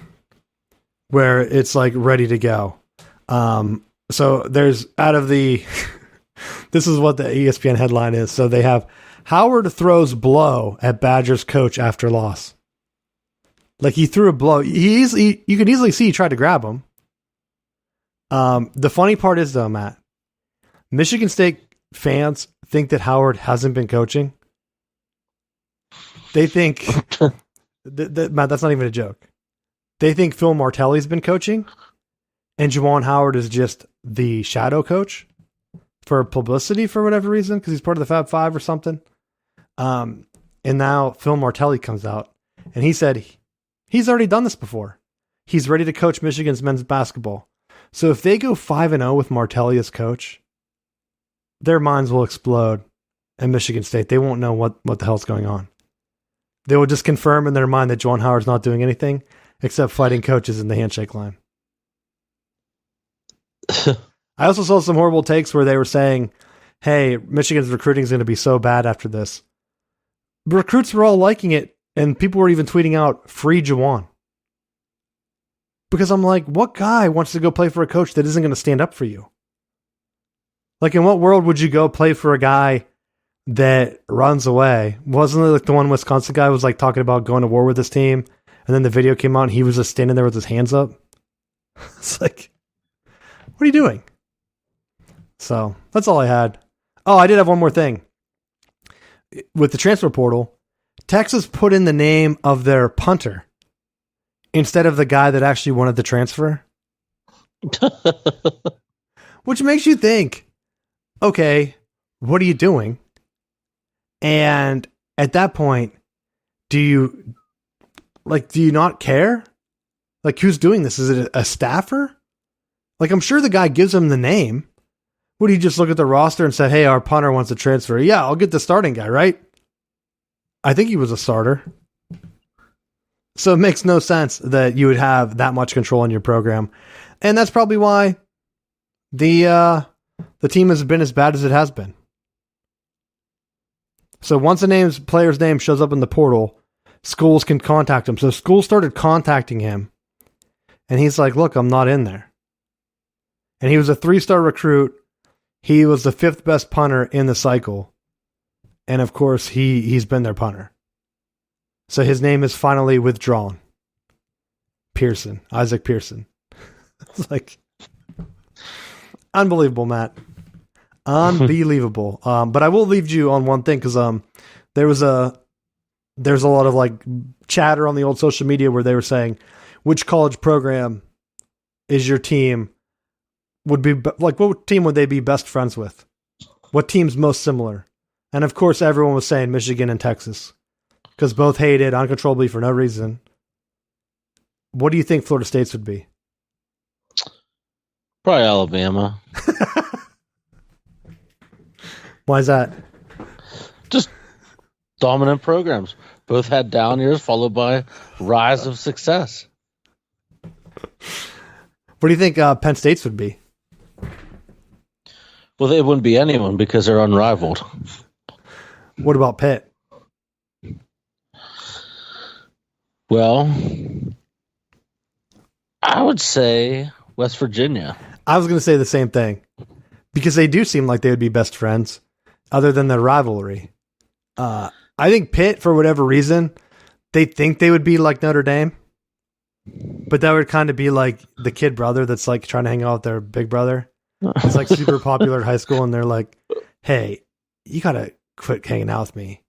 where it's like ready to go. So there's out of the, this is what the ESPN headline is. So they have Howard throws blow at Badgers coach after loss. Like, he threw a blow. You can easily see he tried to grab him. The funny part is though, Matt, Michigan State fans think that Howard hasn't been coaching. They think Matt, that's not even a joke. They think Phil Martelli's been coaching, and Juwan Howard is just the shadow coach for publicity for whatever reason, because he's part of the Fab Five or something. And now Phil Martelli comes out, and he said he's already done this before. He's ready to coach Michigan's men's basketball. So if they go 5-0 with Martelli as coach, their minds will explode at Michigan State. They won't know what the hell's going on. They will just confirm in their mind that Juwan Howard's not doing anything except fighting coaches in the handshake line. I also saw some horrible takes where they were saying, "Hey, Michigan's recruiting is going to be so bad after this." Recruits were all liking it, and people were even tweeting out, "Free Juwan." Because I'm like, what guy wants to go play for a coach that isn't going to stand up for you? Like, in what world would you go play for a guy that runs away? Wasn't it like the one Wisconsin guy was like talking about going to war with his team, and then the video came out and he was just standing there with his hands up? It's like, what are you doing? So that's all I had. Oh, I did have one more thing. With the transfer portal, Texas put in the name of their punter instead of the guy that actually wanted the transfer. Which makes you think, okay, what are you doing? And at that point, do you not care? Like, who's doing this? Is it a staffer? Like, I'm sure the guy gives him the name. Would he just look at the roster and say, "Hey, our punter wants to transfer"? Yeah, I'll get the starting guy, right? I think he was a starter. So it makes no sense that you would have that much control in your program. And that's probably why the team has been as bad as it has been. So once a player's name shows up in the portal, schools can contact him. So schools started contacting him And he's like, look, I'm not in there. And he was a 3-star recruit. He was the 5th best punter in the cycle. And of course, he's been their punter. So his name is finally withdrawn. Pearson, Isaac Pearson. It's like, unbelievable, Matt. Unbelievable. But I will leave you on one thing, because there's a lot of like chatter on the old social media where they were saying, which college program is your team would be like, what team would they be best friends with? What team's most similar? And of course, everyone was saying Michigan and Texas, because both hated uncontrollably for no reason. What do you think Florida State's would be? Probably Alabama. Why is that? Just dominant programs. Both had down years followed by rise of success. What do you think Penn State's would be? Well, they wouldn't be anyone because they're unrivaled. What about Pitt? Well, I would say West Virginia. I was going to say the same thing, because they do seem like they would be best friends, other than their rivalry. I think Pitt, for whatever reason, they think they would be like Notre Dame, but that would kind of be like the kid brother that's like trying to hang out with their big brother. It's like super popular at high school, and they're like, "Hey, you gotta quit hanging out with me."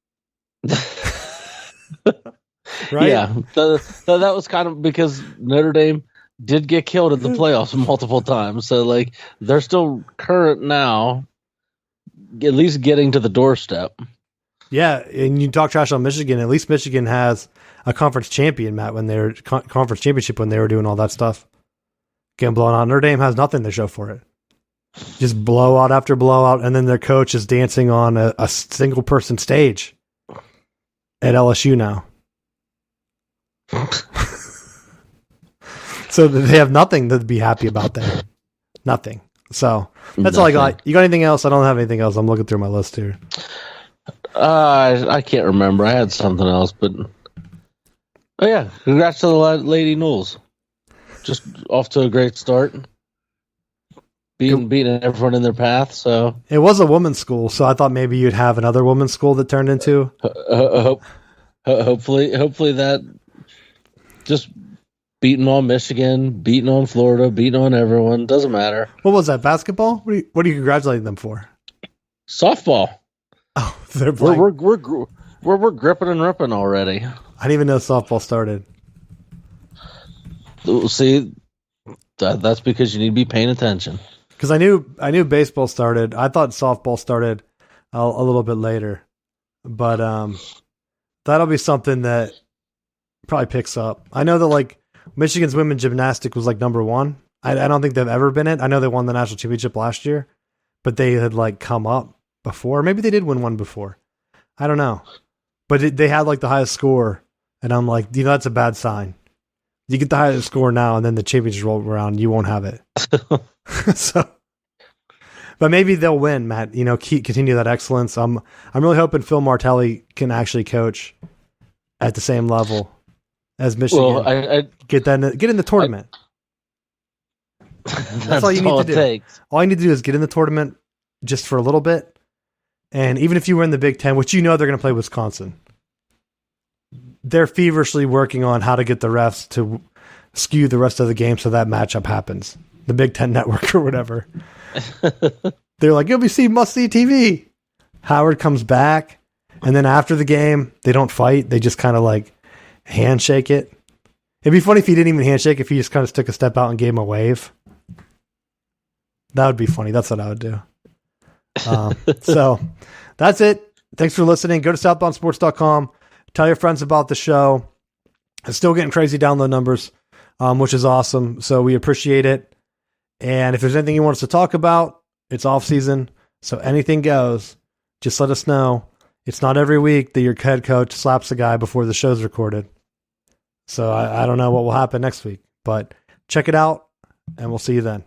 Right? Yeah, that was kind of because Notre Dame did get killed in the playoffs multiple times, so like they're still current now, at least getting to the doorstep. Yeah, and you talk trash on Michigan. At least Michigan has a conference champion, Matt, when they're conference championship when they were doing all that stuff. Getting blown out. Notre Dame has nothing to show for it. Just blowout after blowout, and then their coach is dancing on a single person stage at LSU now. So they have nothing to be happy about there. Nothing. So that's all I got. You got anything else? I don't have anything else. I'm looking through my list here. I can't remember. I had something else, but oh yeah, congrats to the Lady Noles. Just off to a great start. Beating everyone in their path. So it was a women's school, so I thought maybe you'd have another women's school that turned into. Hopefully that just beating on Michigan, beating on Florida, beating on everyone. Doesn't matter. What was that? Basketball? What are you congratulating them for? Softball. Oh, they're we're gripping and ripping already. I didn't even know softball started. See, that's because you need to be paying attention. Because I knew baseball started. I thought softball started a little bit later, but that'll be something that probably picks up. I know that like Michigan's women's gymnastics was like number 1. I don't think they've ever been it. I know they won the national championship last year, but they had like come up before. Maybe they did win one before. I don't know, but they had like the highest score, and I'm like, that's a bad sign. You get the highest score now, and then the championship roll around, you won't have it. So, but maybe they'll win, Matt. Continue that excellence. I'm really hoping Phil Martelli can actually coach at the same level as Michigan. Well, I get in the tournament. That's all you need to do. Takes. All you need to do is get in the tournament just for a little bit, and even if you were in the Big Ten, which they're going to play Wisconsin, they're feverishly working on how to get the refs to skew the rest of the game so that matchup happens. The Big Ten Network or whatever. They're like, must-see TV. Howard comes back, and then after the game, they don't fight. They just kind of like handshake it. It'd be funny if he didn't even handshake, if he just kind of took a step out and gave him a wave. That would be funny. That's what I would do. So that's it. Thanks for listening. Go to southboundsports.com. Tell your friends about the show. It's still getting crazy download numbers, which is awesome. So we appreciate it. And if there's anything you want us to talk about, it's off season. So anything goes. Just let us know. It's not every week that your head coach slaps a guy before the show's recorded. So I don't know what will happen next week, but check it out and we'll see you then.